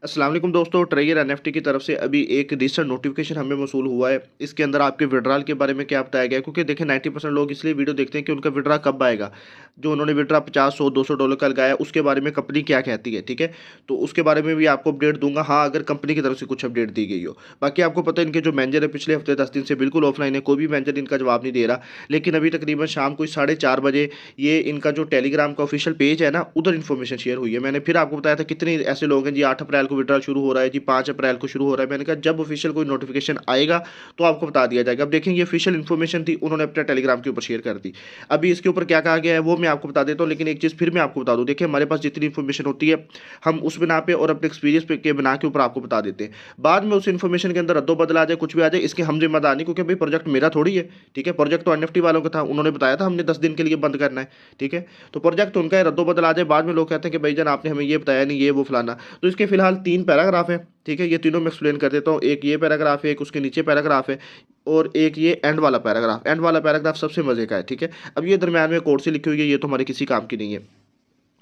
अस्सलाम वालेकुम दोस्तों, ट्रेगर एनएफटी की तरफ से अभी एक रिसेंट नोटिफिकेशन हमें मौसूल हुआ है। इसके अंदर आपके विड्रॉल के बारे में क्या बताया गया है, क्योंकि देखिए 90% लोग इसलिए वीडियो देखते हैं कि उनका विड्रॉ कब आएगा। जो उन्होंने विड्रॉ 50 100 $200 का लगाया उसके बारे में कंपनी क्या कहती है, ठीक है। तो उसके बारे में भी आपको अपडेट दूंगा, हाँ अगर कंपनी की तरफ से कुछ अपडेट दी गई हो। बाकी आपको पता है इनके जो मैनेजर है पिछले हफ्ते 10 दिन से बिल्कुल ऑफलाइन है, कोई भी मैनेजर इनका जवाब नहीं दे रहा। लेकिन अभी तकरीबन शाम को 4:30 बजे ये इनका जो टेलीग्राम का ऑफिशियल पेज है ना, उधर इन्फॉर्मेशन शेयर हुई है। मैंने फिर आपको बताया था कितने ऐसे लोग हैं जी 8 अप्रैल को विड्रॉल शुरू हो रहा है जी, 5 अप्रैल को शुरू हो रहा है। मैंने कहा जब ऑफिशियल कोई नोटिफिकेशन आएगा तो आपको बता दिया जाएगा। अब देखें ये ऑफिशियल इन्फॉर्मेशन थी, उन्होंने अपने टेलीग्राम के ऊपर शेयर कर दी। अभी इसके ऊपर क्या कहा गया है वो मैं आपको बता देता हूँ, लेकिन एक चीज़ फिर मैं आपको बता दूँ। देखिए हमारे पास जितनी इन्फॉर्मेशन होती है हम उस बिना पे और अपने एक्सपीरियंस पे के बिना के ऊपर आपको बता देते हैं। बाद में उस इन्फॉर्मेशन के अंदर रद्दोबदल आ जाए, कुछ भी आ जाए, इसके हम जिम्मेदार नहीं, क्योंकि भाई प्रोजेक्ट मेरा थोड़ी है, ठीक है। प्रोजेक्ट तो एनएफटी वालों का था, उन्होंने बताया था हमने 10 दिन के लिए बंद करना है, ठीक है। तो प्रोजेक्ट उनका है, रद्दोबदल आ जाए, बाद में लोग कहते हैं कि भाईजान आपने हमें ये बताया नहीं, ये वो फलाना। तो इसके फिलहाल 3 पैराग्राफ है, ठीक है। ये तीनों मैं एक्सप्लेन कर देता हूँ। एक ये पैराग्राफ है, एक उसके नीचे पैराग्राफ है, और एक ये एंड वाला पैराग्राफ। एंड वाला पैराग्राफ सबसे मजे का है, ठीक है। अब ये दरम्यान में कोर्ट से लिखी हुई है, ये तो हमारे किसी काम की नहीं है।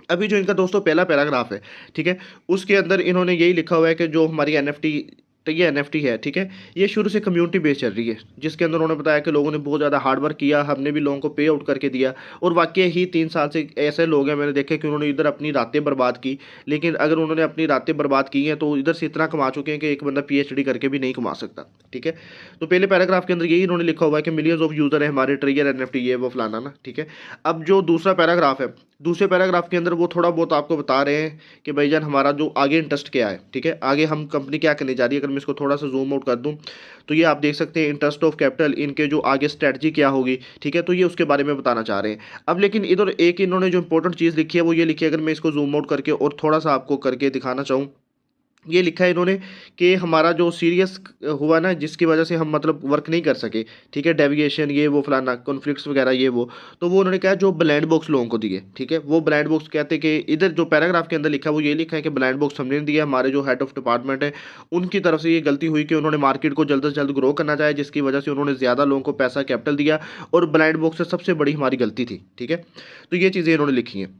अभी जो इनका दोस्तों पहला पैराग्राफ है, ठीक है, उसके अंदर इन्होंने यही लिखा हुआ है कि जो हमारी एनएफटी, तो ये एनएफटी है, ठीक है, ये शुरू से कम्युनिटी बेस्ड चल रही है। जिसके अंदर उन्होंने बताया कि लोगों ने बहुत ज़्यादा हार्ड वर्क किया, हमने भी लोगों को पे आउट करके दिया। और वाकई ही 3 साल से ऐसे लोग हैं मैंने देखे कि उन्होंने इधर अपनी रातें बर्बाद की। लेकिन अगर उन्होंने अपनी रातें बर्बाद की हैं तो इधर से इतना कमा चुके हैं कि एक बंदा पीएचडी करके भी नहीं कमा सकता, ठीक है। तो पहले पैराग्राफ के अंदर यही इन्होंने लिखा हुआ है कि मिलियंस ऑफ यूज़र है हमारे ट्रिगर एनएफटी, ये वो फलाना ना, ठीक है। अब जो दूसरा पैराग्राफ है, दूसरे पैराग्राफ के अंदर वो थोड़ा बहुत आपको बता रहे हैं कि भाईजान हमारा जो आगे इंटरेस्ट क्या है, ठीक है, आगे हम कंपनी क्या करने जा रही है। अगर मैं इसको थोड़ा सा जूम आउट कर दूं तो ये आप देख सकते हैं इंटरेस्ट ऑफ कैपिटल, इनके जो आगे स्ट्रेटजी क्या होगी, ठीक है। तो ये उसके बारे में बताना चाह रहे हैं। अब लेकिन इधर एक इन्होंने जो इंपॉर्टेंट चीज़ लिखी है वो ये लिखी है, अगर मैं इसको जूम आउट करके और थोड़ा सा आपको करके दिखाना चाहूँ, ये लिखा है इन्होंने कि हमारा जो सीरियस हुआ ना, जिसकी वजह से हम मतलब वर्क नहीं कर सके, ठीक है, डेविएशन ये वो फलाना, कॉन्फ्लिक्ट्स वगैरह ये वो। तो वो उन्होंने कहा जो ब्लाइंड बॉक्स लोगों को दिए, ठीक है। वो ब्लाइंड बॉक्स कहते हैं कि इधर जो पैराग्राफ के अंदर लिखा है वो ये लिखा है कि ब्लाइंड बॉक्स हमने नहीं दिया, हमारे जो हेड ऑफ डिपार्टमेंट है उनकी तरफ से ये गलती हुई कि उन्होंने मार्केट को जल्द से जल्द ग्रो करना चाहे, जिसकी वजह से उन्होंने ज़्यादा लोगों को पैसा कैपिटल दिया, और ब्लाइंड बॉक्स से सबसे बड़ी हमारी गलती थी, ठीक है। तो ये चीज़ें इन्होंने लिखी हैं।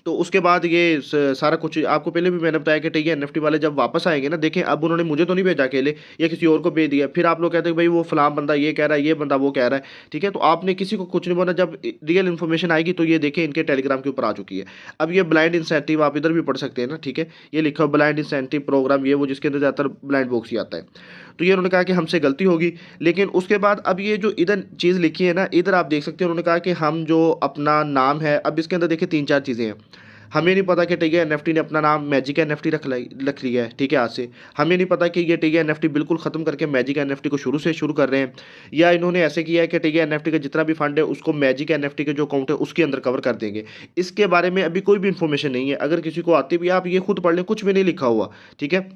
तो उसके बाद ये सारा कुछ आपको पहले भी मैंने बताया कि ठीक है एनएफटी वाले जब वापस आएंगे ना, देखें अब उन्होंने मुझे तो नहीं भेजा अकेले, या किसी और को भेज दिया। फिर आप लोग कहते हैं भाई वो फलां बंदा ये कह रहा है, ये बंदा वो कह रहा है, ठीक है। तो आपने किसी को कुछ नहीं बोला, जब रियल इन्फॉर्मेशन आएगी तो ये देखें इनके टेलीग्राम के ऊपर आ चुकी है। अब ये ब्लाइंड इंसेंटिव आप इधर भी पढ़ सकते हैं ना, ठीक है। ये लिखा हो ब्लाइंड इंसेंटिव प्रोग्राम ये वो, जिसके अंदर ज़्यादातर ब्लाइंड बॉक्स ही आता है। तो ये उन्होंने कहा कि हमसे गलती होगी। लेकिन उसके बाद अब ये जो इधर चीज़ लिखी है ना, इधर आप देख सकते हैं उन्होंने कहा कि हम जो अपना नाम है, अब इसके अंदर देखिए 3 4 चीज़ें हैं। हमें नहीं पता कि ठीक है एनएफटी ने अपना नाम मैजिक एनएफटी रख लिया है, ठीक है, आज से। हमें नहीं पता कि ये ठीक है एनएफटी बिल्कुल ख़त्म करके मैजिक एनएफटी को शुरू से शुरू कर रहे हैं, या इन्होंने ऐसे किया है कि ठीक है एनएफटी का जितना भी फंड है उसको मैजिक एनएफटी के जो अकाउंट है उसके अंदर कवर कर देंगे। इसके बारे में अभी कोई भी इन्फॉर्मेशन नहीं है। अगर किसी को आती भी, आप ये खुद पढ़ लें, कुछ भी नहीं लिखा हुआ, ठीक है।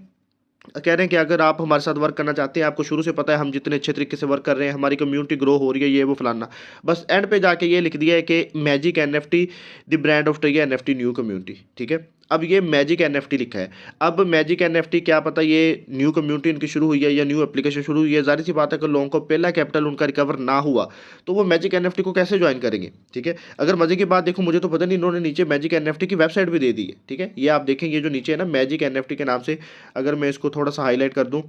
कह रहे हैं कि अगर आप हमारे साथ वर्क करना चाहते हैं, आपको शुरू से पता है हम जितने अच्छे तरीके से वर्क कर रहे हैं, हमारी कम्युनिटी ग्रो हो रही है, ये वो फलाना। बस एंड पे जाके ये लिख दिया है कि magic NFT the brand of trigger NFT new community, ठीक है। अब ये मैजिक एनएफटी लिखा है। अब मैजिक एनएफटी क्या पता ये न्यू कम्युनिटी इनकी शुरू हुई है या न्यू एप्लीकेशन शुरू हुई है। जाहिर सी बात है कि लोगों को पहला कैपिटल उनका रिकवर ना हुआ तो वो मैजिक एनएफटी को कैसे ज्वाइन करेंगे, ठीक है। अगर मजे की बात देखो, मुझे तो पता नहीं, इन्होंने नीचे मैजिक एनएफटी की वेबसाइट भी दे दी है, ठीक है। ये आप देखें, ये जो नीचे है ना मैजिक एनएफटी के नाम से, अगर मैं इसको थोड़ा सा हाईलाइट कर दूं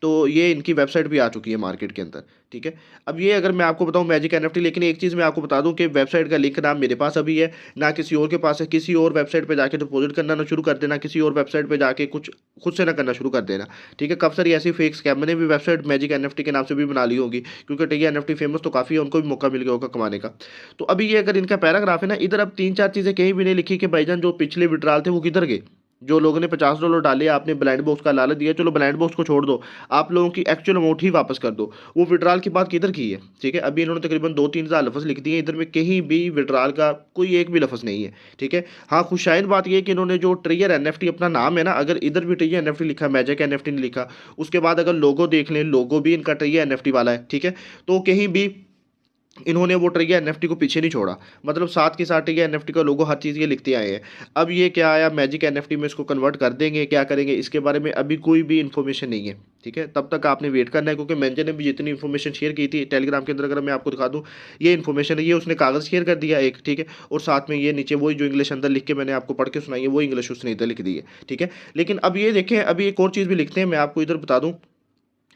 तो ये इनकी वेबसाइट भी आ चुकी है मार्केट के अंदर, ठीक है। अब ये अगर मैं आपको बताऊं मैजिक एनएफटी, लेकिन एक चीज़ मैं आपको बता दूं कि वेबसाइट का लिंक ना मेरे पास अभी है ना किसी और के पास है। किसी और वेबसाइट पे जाके डिपॉजिट करना ना शुरू कर देना, किसी और वेबसाइट पे जाके कुछ खुद से ना करना शुरू कर देना, ठीक है। काफ़ी सारी ऐसी फेक स्कैम ने भी वेबसाइट मैजिक एनएफटी के नाम से भी बना ली होगी, क्योंकि ठीक है एनएफटी फेमस तो काफ़ी है, उनको भी मौका मिल गया होगा कमाने का। तो अभी ये अगर इनका पैराग्राफ है ना, इधर अब 3 4 चीज़ें कहीं भी नहीं लिखी कि भाईजान जो पिछले विड्रॉल थे वो किधर गए। जो लोगों ने $50 डाले, आपने ब्लाइंड बॉक्स का लालच दिया, चलो ब्लाइंड बॉक्स को छोड़ दो, आप लोगों की एक्चुअल अमाउंट ही वापस कर दो। वो विड्रॉल की बात किधर की है, ठीक है। अभी इन्होंने तकरीबन 2 3 हज़ार लफ्ज़ लिख दिए, इधर में कहीं भी विड्रॉल का कोई एक भी लफ्ज़ नहीं है, ठीक है। हाँ खुशाइन बात यह है कि इन्होंने जो ट्रिगर एनएफटी अपना नाम है ना, अगर इधर भी ट्रिगर एनएफटी लिखा है, मैजिक एनएफटी नहीं लिखा, उसके बाद अगर लोगो देख लें, लोगो भी इनका ट्रिगर एनएफटी वाला है, ठीक है। तो कहीं भी इन्होंने वो ट्रिगर एनएफटी को पीछे नहीं छोड़ा, मतलब साथ के साथ ट्रिगर एनएफटी का लोगो हर चीज़ ये लिखते आए हैं। अब ये क्या आया मैजिक एनएफटी में इसको कन्वर्ट कर देंगे, क्या करेंगे, इसके बारे में अभी कोई भी इन्फॉर्मेशन नहीं है, ठीक है, तब तक आपने वेट करना है, क्योंकि मैनेजर ने भी जितनी इन्फॉर्मेशन शेयर की थी टेलीग्राम के अंदर, अगर मैं आपको दिखा दूँ, ये इन्फॉर्मेशन है, ये उसने कागज़ शेयर कर दिया एक, ठीक है, और साथ में ये नीचे वही जो इंग्लिश अंदर लिख के मैंने आपको पढ़ के सुनाई है, वो इंग्लिश उसने इधर लिख दी है, ठीक है। लेकिन अब ये देखें, अभी एक और चीज़ भी लिखते हैं, मैं आपको इधर बता दूँ,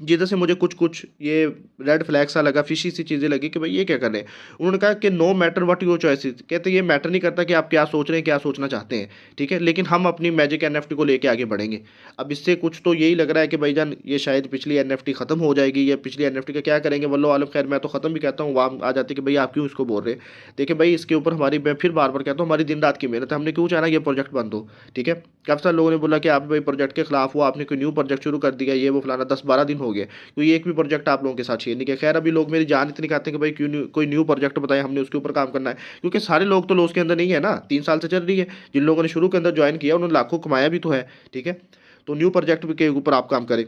जिधर से मुझे कुछ कुछ ये रेड फ्लैग सा लगा, फिशी सी चीज़ें लगी कि भाई ये क्या कर रहे हैं। उन्होंने कहा कि no matter what your choices, कहते हैं ये मैटर नहीं करता कि आप क्या सोच रहे हैं, क्या सोचना चाहते हैं, ठीक है, लेकिन हम अपनी मैजिक एनएफटी को लेके आगे बढ़ेंगे। अब इससे कुछ तो यही लग रहा है कि भाईजान ये शायद पिछली एनएफटी खत्म हो जाएगी, या पिछली एनएफटी का क्या करेंगे, वल्लो आलम खैर, मैं तो खत्म भी कहता हूँ, वहाँ आ जाती कि भाई आप क्यों इसको बोल रहे हैं। देखिए भाई, इसके ऊपर हमारी, मैं फिर बार बार कहता हूँ, हमारी दिन रात की मेहनत है, हमने क्यों चाहना ये प्रोजेक्ट बंद हो, ठीक है। काफ़ी सारे लोगों ने बोला कि आप भाई प्रोजेक्ट के खिलाफ हो, आपने कोई न्यू प्रोजेक्ट शुरू कर दिया, ये वो फलाना, 10-12 दिन हो गए, कोई एक भी प्रोजेक्ट आप लोगों के साथ शेयर नहीं किया। खैर अभी लोग मेरी जान इतनी खाते हैं कि भाई क्यों कोई न्यू प्रोजेक्ट बताए, हमने उसके ऊपर काम करना है, क्योंकि सारे लोग तो लॉस के अंदर नहीं है ना, 3 साल से चल रही है। जिन लोगों ने शुरू के अंदर ज्वाइन किया उन्होंने लाखों कमाया भी तो है, ठीक है। तो न्यू प्रोजेक्ट के ऊपर आप काम करें।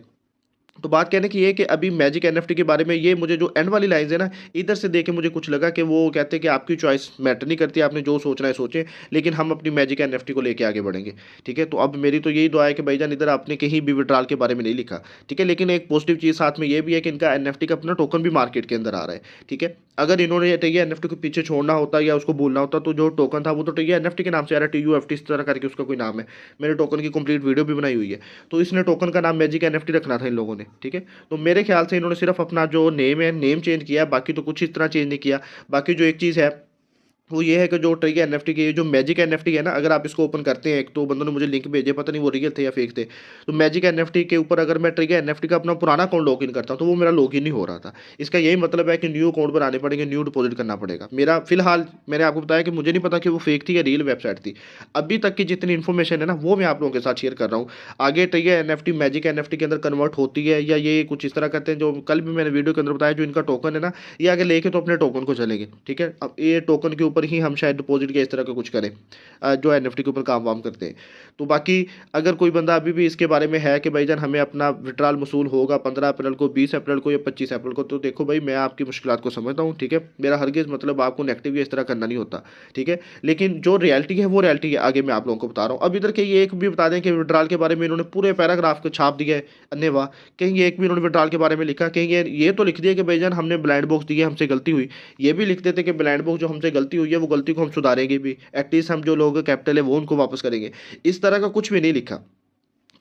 तो बात कहने की ये है कि अभी मैजिक एनएफटी के बारे में, ये मुझे जो एंड वाली लाइंस है ना, इधर से देख के मुझे कुछ लगा कि वो कहते हैं कि आपकी चॉइस मैटर नहीं करती, आपने जो सोचना है सोचें, लेकिन हम अपनी मैजिक एनएफटी को लेके आगे बढ़ेंगे, ठीक है। तो अब मेरी तो यही दुआ है कि भाईजान इधर आपने कहीं भी विड्रॉल के बारे में नहीं लिखा, ठीक है। लेकिन एक पॉजिटिव चीज़ साथ में ये भी है कि इनका एनएफटी का अपना टोकन भी मार्केट के अंदर आ रहा है, ठीक है। अगर इन्होंने ये एनएफटी को पीछे छोड़ना होता या उसको भूलना होता, तो जो टोकन था वो तो एनएफटी के नाम से आ रहा है, TUFT इस तरह करके उसका कोई नाम है, मैंने टोकन की कंप्लीट वीडियो भी बनाई हुई है। तो इसने टोकन का नाम मैजिक एनएफटी रखना था इन लोगों ने, ठीक है। तो मेरे ख्याल से इन्होंने सिर्फ अपना जो नेम है, नेम चेंज किया है, बाकी तो कुछ इस तरह चेंज नहीं किया। बाकी जो एक चीज़ है वो ये है कि जो ट्रिगर एनएफटी की जो मैजिक एनएफटी है ना, अगर आप इसको ओपन करते हैं, एक तो बंदों ने मुझे लिंक भेजे, पता नहीं वो रियल थे या फेक थे। तो मैजिक एनएफटी के ऊपर अगर मैं ट्रिगर एनएफटी का अपना पुराना अकाउंट लॉगिन करता हूँ, तो वो मेरा लॉगिन नहीं हो रहा था। इसका यही मतलब है कि न्यू अकाउंट बनाने पड़ेंगे, न्यू डिपॉजिट करना पड़ेगा। मेरा फिलहाल, मैंने आपको बताया कि मुझे नहीं पता कि वो फेक थी या रियल वेबसाइट थी। अभी तक की जितनी इन्फॉर्मेशन है ना, वो मैं आप लोगों के साथ शेयर कर रहा हूँ। आगे ट्रिगर एनएफटी मैजिक एनएफटी के अंदर कन्वर्ट होती है या ये कुछ इस तरह करते हैं, जो कल भी मैंने वीडियो के अंदर बताया, जो इनका टोकन है ना, ये आगे लेके तो अपने टोकन को चलेंगे, ठीक है। अब ये टोकन के ऊपर ही हम शायद डिपॉजिट के इस तरह का कुछ करें, जो एनएफटी के ऊपर काम वाम करते हैं। तो बाकी अगर कोई बंदा अभी भी इसके बारे में है कि भाईजान हमें अपना विड्रॉल वसूल होगा 15 अप्रैल को, 20 अप्रैल को या 25 अप्रैल को, तो देखो भाई, मैं आपकी मुश्किलात को समझता हूँ, ठीक है। मेरा हरगिज़ मतलब आपको नेगेटिव इस तरह करना नहीं होता, ठीक है। लेकिन जो रियलिटी है वो रियलिटी है, आगे मैं आप लोगों को बता रहा हूँ। अब इधर के ये एक भी बता दें कि विड्रॉल के बारे में इन्होंने पूरे पैराग्राफ को छाप दिया है, अन्यवा कहीं एक भी इन्होंने विड्रॉल के बारे में लिखा, कहीं ये तो लिख दिया कि भाईजान हमने ब्लाइंड बॉक्स दी है, हमसे गलती हुई। ये भी लिख देते कि ब्लाइंड बॉक्स जो हमसे गलती हुई है, वो गलती को हम सुधारेंगे भी, एटलीस्ट हम जो लोग कैपिटल है वो उनको वापस करेंगे। इस तरह का कुछ भी नहीं लिखा।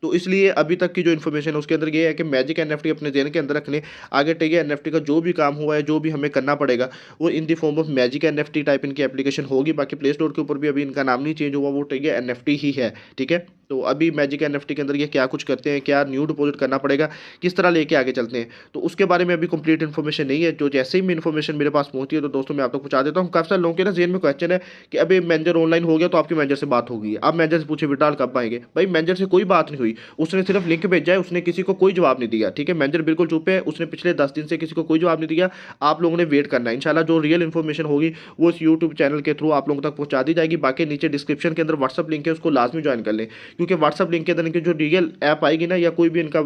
तो इसलिए अभी तक की जो इन्फॉर्मेशन है उसके अंदर ये है कि मैजिक एनएफटी अपने जेन के अंदर रखने, आगे टेगे एनएफटी का जो भी काम हुआ है, जो भी हमें करना पड़ेगा, वो in the form of magic NFT type इनकी एप्लीकेशन होगी। बाकी प्ले स्टोर के ऊपर भी अभी इनका नाम नहीं चेंज हुआ, वो टेगे एनएफटी ही है, ठीक है। तो अभी मैजिक एनएफटी के अंदर ये क्या कुछ करते हैं, क्या न्यू डिपॉजिट करना पड़ेगा, किस तरह लेके आगे चलते हैं, तो उसके बारे में अभी कंप्लीट इन्फॉर्मेशन नहीं है। जो जैसे ही इन्फॉर्मेशन मेरे पास पहुंचती है तो दोस्तों मैं आप तक पहुंचा देता हूँ। काफ़ी सारे लोगों के ना जेन में क्वेश्चन है कि अभी मैनेजर ऑनलाइन हो गया तो आपके मैनेजर से बात हो गई है, आप मैनेजर से पूछे विड्रॉल कब आएंगे। भाई मैनेजर से कोई बात नहीं हुई, उसने सिर्फ लिंक भेजा है, उसने किसी को कोई जवाब नहीं दिया, ठीक है। मैनेजर बिल्कुल चुप है, उसने पिछले 10 दिन से किसी को कोई जवाब नहीं दिया। आप लोगों ने वेट करना है, इंशाल्लाह जो रियल इन्फॉर्मेशन होगी वो इस यूट्यूब चैनल के थ्रू आप लोगों तक पहुंचा दी जाएगी। बाकी नीचे डिस्क्रिप्शन के अंदर व्हाट्सअप लिंक है, उसको लाजमी ज्वाइन कर लें, क्योंकि व्हाट्सअप लिंक के अंदर इनकी जो रियल ऐप आएगी ना, या कोई भी इनका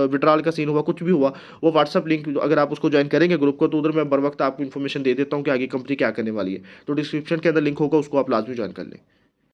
विड्रॉल का सीन हुआ, कुछ भी हुआ, वो व्हाट्सअप लिंक अगर आप उसको ज्वाइन करेंगे ग्रुप को, तो उधर मैं बर वक्त आपको इन्फॉर्मेशन दे देता हूँ कि आगे कंपनी क्या करने वाली है। तो डिस्क्रिप्शन के अंदर लिंक होगा, उसको आप लाजमी ज्वाइन कर लें।